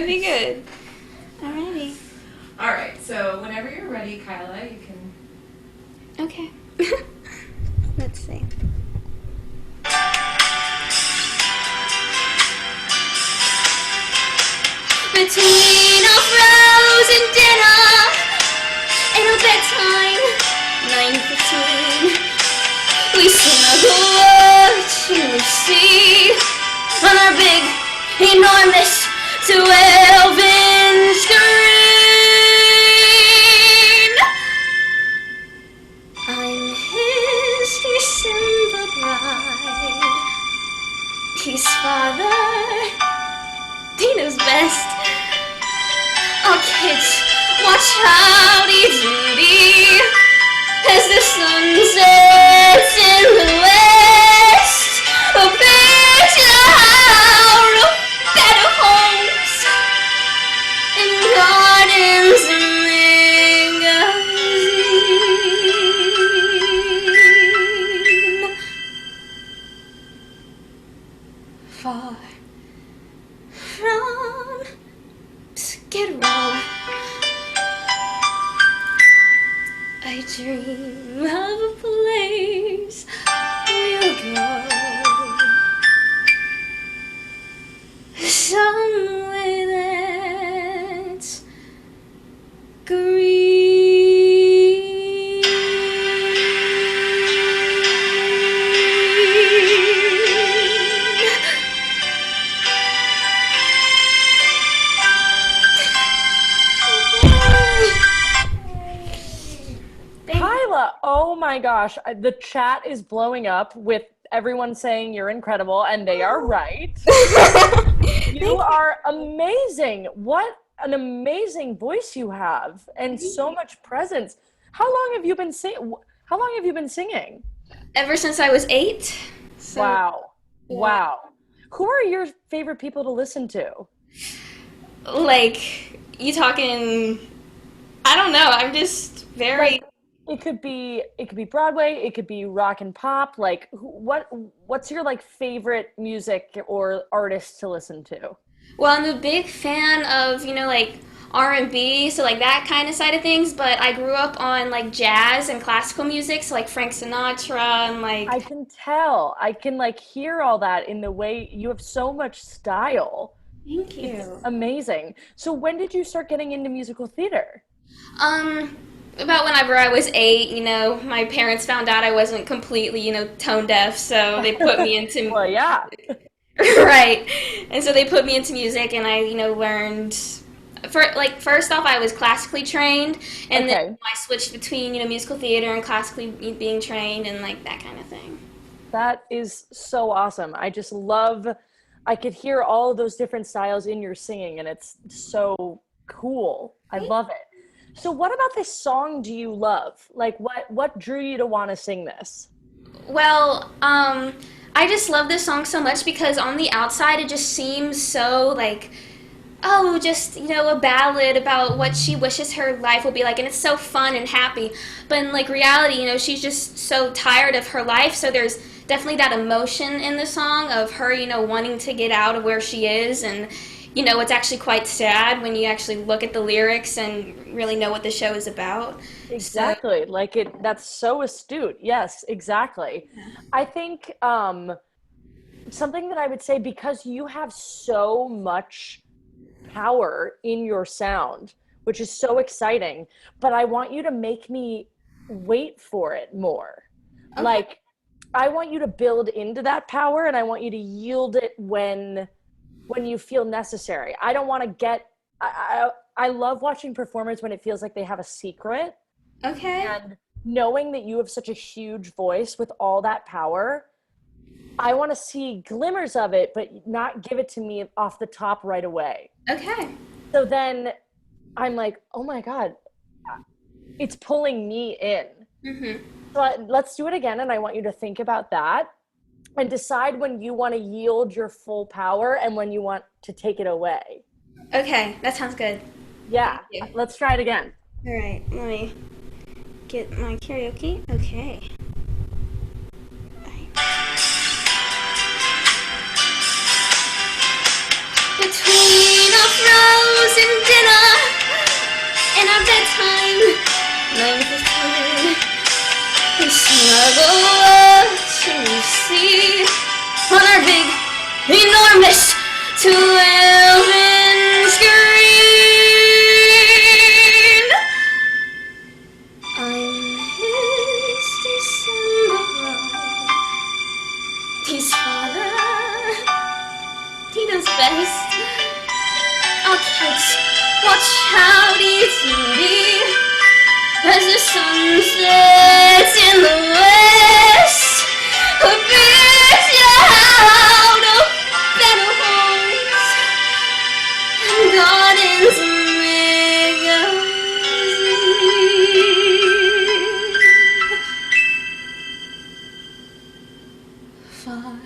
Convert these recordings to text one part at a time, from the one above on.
Be good. Alrighty. Alright, so whenever you're ready, Kyla, you can... Okay. Let's see. Between our frozen dinner and our bedtime, 9:15, we snuggle watching the sea on our big, enormous 12-inch screen. I'm his December bride. He's father. He knows best. Our kids watch Howdy Doody as the sun sets in the west. A picture out of better homes and gardens and magazine. Far from Skid Row, I dream of a place we'll go, somewhere that's green. Kyla, oh my gosh, the chat is blowing up with everyone saying you're incredible, and they are right. You are amazing. What an amazing voice you have, and so much presence. How long have you been singing? Ever since I was 8. So, Wow. yeah. Wow. Who are your favorite people to listen to? Like, you talking, I don't know, I'm just very... It could be Broadway, it could be rock and pop. Like, what's your like favorite music or artist to listen to? Well, I'm a big fan of, like R&B, so like that kind of side of things, but I grew up on like jazz and classical music, so like Frank Sinatra and like... I can tell. I can like hear all that in the way you have so much style. Thank you. It's amazing. So when did you start getting into musical theater? About whenever I was 8, my parents found out I wasn't completely, tone deaf, so they put me into... Well, yeah. Right. And so they put me into music, and I, learned... first off, I was classically trained, and then I switched between, musical theater and classically being trained and, like, that kind of thing. That is so awesome. I just love... I could hear all of those different styles in your singing, and it's so cool. I love it. So what about this song do you love? Like, what drew you to want to sing this? Well, I just love this song so much because on the outside it just seems so like, oh, just, a ballad about what she wishes her life will be like, and it's so fun and happy. But in like reality, she's just so tired of her life, so there's definitely that emotion in the song of her, wanting to get out of where she is, and it's actually quite sad when you actually look at the lyrics and really know what the show is about. Exactly. So, that's so astute. Yes, exactly. I think something that I would say, because you have so much power in your sound, which is so exciting, but I want you to make me wait for it more. Okay. Like, I want you to build into that power, and I want you to yield it when you feel necessary. I don't want to I love watching performers when it feels like they have a secret. Okay. And knowing that you have such a huge voice with all that power, I want to see glimmers of it, but not give it to me off the top right away. Okay. So then I'm like, oh my God, it's pulling me in. Mm-hmm. So let's do it again. And I want you to think about that and decide when you want to yield your full power and when you want to take it away. Okay, that sounds good. Yeah, let's try it again. All right, let me get my karaoke. Okay. Between our frozen dinner and our bedtime blankets covered. We snuggle watching you see on our big, enormous 12-inch screen. I'm his December love. He's father. He does best. Our kids watch Howdy Doody as the sun sets in the west. A picture out of better homes and gardens magazine. Far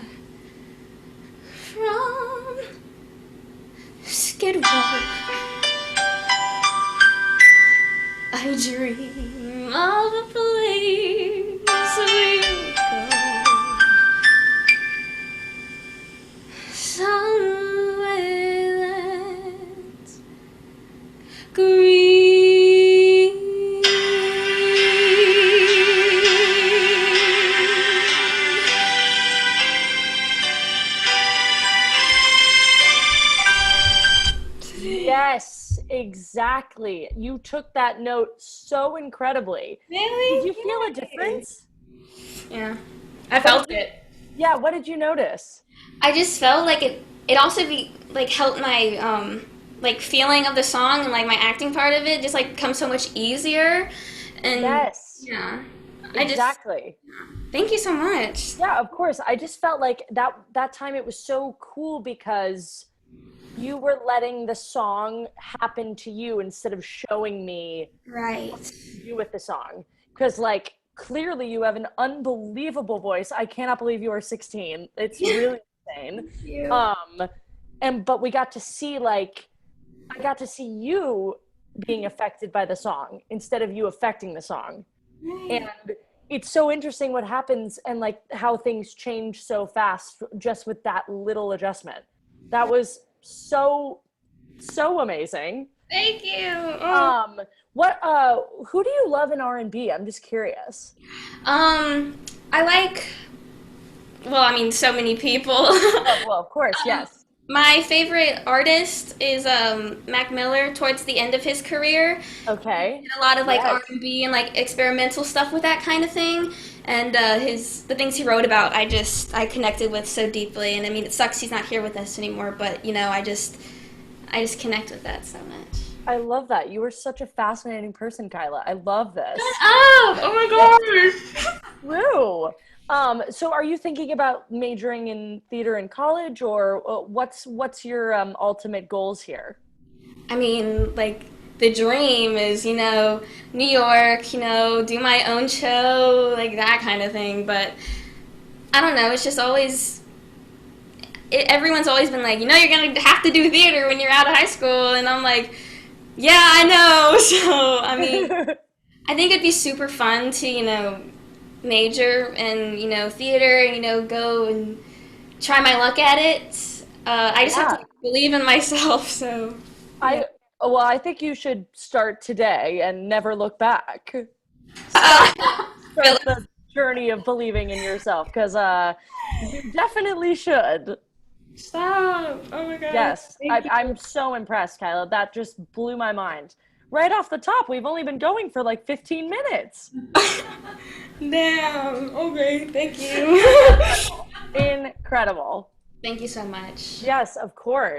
from Skid Row, I dream of a place we'll go somewhere that's green. Yes, exactly. You took that note so incredibly. Really? Did you feel a difference? Yeah, I felt it. Yeah, what did you notice? I just felt like it also like helped my like feeling of the song and like my acting part of it just like come so much easier. And Yes, yeah, I just exactly. thank you so much. Yeah, of course. I just felt like that time it was so cool because you were letting the song happen to you instead of showing me Right. you with the song. Because like clearly you have an unbelievable voice. I cannot believe you are 16. It's really insane. Thank you. But we got to see like I got to see you being affected by the song instead of you affecting the song. Right. And it's so interesting what happens and like how things change so fast just with that little adjustment. That was so amazing. Thank you. Oh. What who do you love in R&B? I'm just curious. I like. Well, I mean, so many people. Oh, well, of course, yes. My favorite artist is Mac Miller towards the end of his career. Okay. Did a lot of like Yes. R&B and like experimental stuff with that kind of thing. And the things he wrote about, I connected with so deeply. And I mean, it sucks he's not here with us anymore, but you know, I just connect with that so much. I love that. You are such a fascinating person, Kyla. I love this. Oh my gosh. Woo. So are you thinking about majoring in theater in college or what's your ultimate goals here? I mean, like the dream is, you know, New York, you know, do my own show, like that kind of thing. But I don't know. It's just always everyone's always been like, you know, you're gonna have to do theater when you're out of high school, and I'm like, yeah, I know. So I mean, I think it'd be super fun to, you know, major in, you know, theater and, you know, go and try my luck at it. I just have Yeah. to believe in myself. So yeah. I well, I think you should start today and never look back. Start Really? the journey of believing in yourself because you definitely should. Stop. Oh my God. Yes, Thank you. I'm so impressed, Kyla. That just blew my mind. Right off the top, we've only been going for like 15 minutes. Damn. Okay. Thank you. Incredible. Thank you so much. Yes, of course.